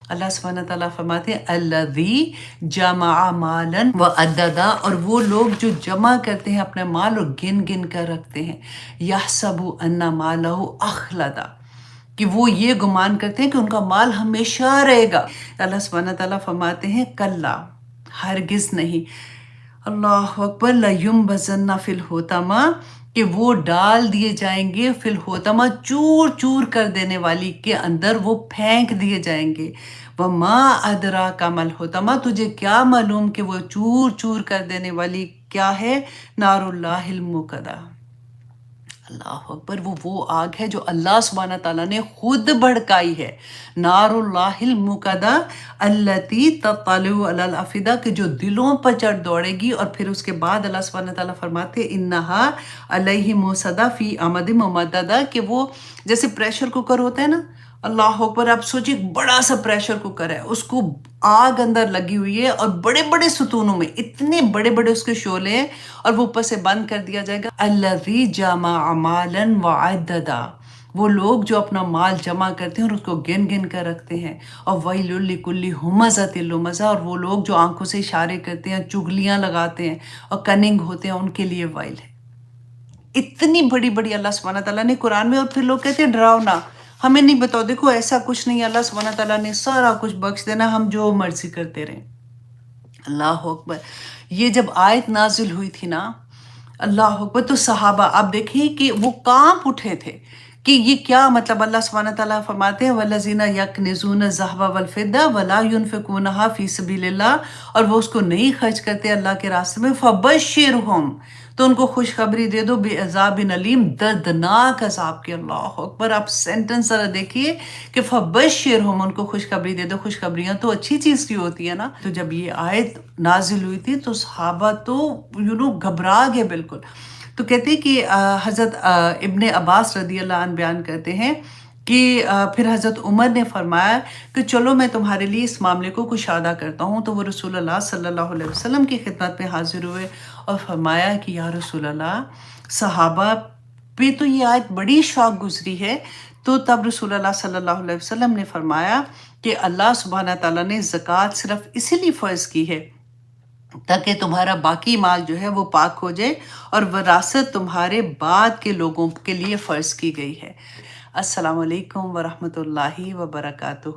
اللہ سبحانہ تعالیٰ فرماتے ہیں الذی جمع مالا و عددا، اور وہ لوگ جو جمع کرتے ہیں اپنے مال اور گن گن کر رکھتے ہیں، یحسب ان مالہ اخلدا، کہ وہ یہ گمان کرتے ہیں کہ ان کا مال ہمیشہ رہے گا۔ اللہ سبحانہ تعالیٰ فرماتے ہیں کلا، ہرگز نہیں، اللہ اکبر، لَيُنبَذَنَّ فِي الْحُطَمَةِ، کہ وہ ڈال دیے جائیں گے فی الحطمہ، چور چور کر دینے والی کے اندر وہ پھینک دیے جائیں گے۔ وَمَا أَدْرَاكَ مَا الْحُطَمَةُ، تجھے کیا معلوم کہ وہ چور چور کر دینے والی کیا ہے؟ نار اللہ الموقدہ، اللہ اکبر، وہ آگ ہے جو اللہ سبحانہ تعالیٰ نے خود بھڑکائی ہے۔ نار اللہ الموقدہ التی تطلع علی الافئدہ، کہ جو دلوں پر چڑھ دوڑے گی، اور پھر اس کے بعد اللہ سبحانہ تعالیٰ فرماتے انہا علیہم مؤصدہ فی عمد ممددہ، کہ وہ جیسے پریشر کوکر ہوتا ہے نا، اللہ اکبر، آپ سوچیں بڑا سا پریشر کوکر ہے، اس کو آگ اندر لگی ہوئی ہے، اور بڑے بڑے ستونوں میں اتنے بڑے بڑے اس کے شعلے ہیں، اور وہ اوپر سے بند کر دیا جائے گا۔ الذی جمع مالا وعددا، وہ لوگ جو اپنا مال جمع کرتے ہیں اور اس کو گن گن کر رکھتے ہیں۔ اور ویل لکل ہمزۃ لمزہ، اور وہ لوگ جو آنکھوں سے اشارے کرتے ہیں، چگلیاں لگاتے ہیں اور کننگ ہوتے ہیں، ان کے لیے ویل ہے۔ اتنی بڑی بڑی اللہ سبحانہ تعالیٰ نے قرآن میں، اور پھر لوگ کہتے ہیں ڈراؤنا، ہمیں نہیں بتاؤ، دیکھو ایسا کچھ نہیں ہے، اللہ سبحانہ تعالیٰ نے سارا کچھ بخش دینا، ہم جو مرضی کرتے رہیں۔ اللہ اکبر، یہ جب آیت نازل ہوئی تھی نا، اللہ اکبر، تو صحابہ آپ دیکھیں کہ وہ کانپ اٹھے تھے کہ یہ کیا مطلب۔ اللہ سبحانہ تعالیٰ فرماتے ہیں وَالَّذِينَ يَكْنِزُونَ الذَّهَبَ وَالْفِضَّةَ وَلَا يُنْفِقُونَهَا فِي سَبِيلِ اللَّهِ، اور وہ اس کو نہیں خرچ کرتے اللہ کے راستے میں، فَبَشِّرْهُمْ، تو ان کو خوشخبری دے دو، بِعَذَابٍ أَلِيمٍ، دردناک عذاب کے۔ اللہ اکبر، آپ سینٹنس ذرا دیکھیے کہ فَبَشِّرْهُمْ، ان کو خوشخبری دے دو۔ خوشخبریاں تو اچھی چیز کی ہوتی ہے نا۔ تو جب یہ آیت نازل ہوئی تھی تو صحابہ تو گھبرا گئے بالکل۔ تو کہتے ہیں کہ حضرت ابن عباس رضی اللہ عنہ بیان کرتے ہیں کہ پھر حضرت عمر نے فرمایا کہ چلو میں تمہارے لیے اس معاملے کو کشادہ کرتا ہوں، تو وہ رسول اللہ صلی اللہ علیہ وسلم کی خدمت میں حاضر ہوئے اور فرمایا کہ یا رسول اللہ، صحابہ پہ تو یہ آیت بڑی شوق گزری ہے۔ تو تب رسول اللہ صلی اللہ علیہ وسلم نے فرمایا کہ اللہ سبحانہ تعالیٰ نے زکوٰۃ صرف اسی لیے فرض کی ہے تاکہ تمہارا باقی مال جو ہے وہ پاک ہو جائے، اور وراثت تمہارے بعد کے لوگوں کے لیے فرض کی گئی ہے۔ السلام علیکم ورحمۃ اللہ وبرکاتہ۔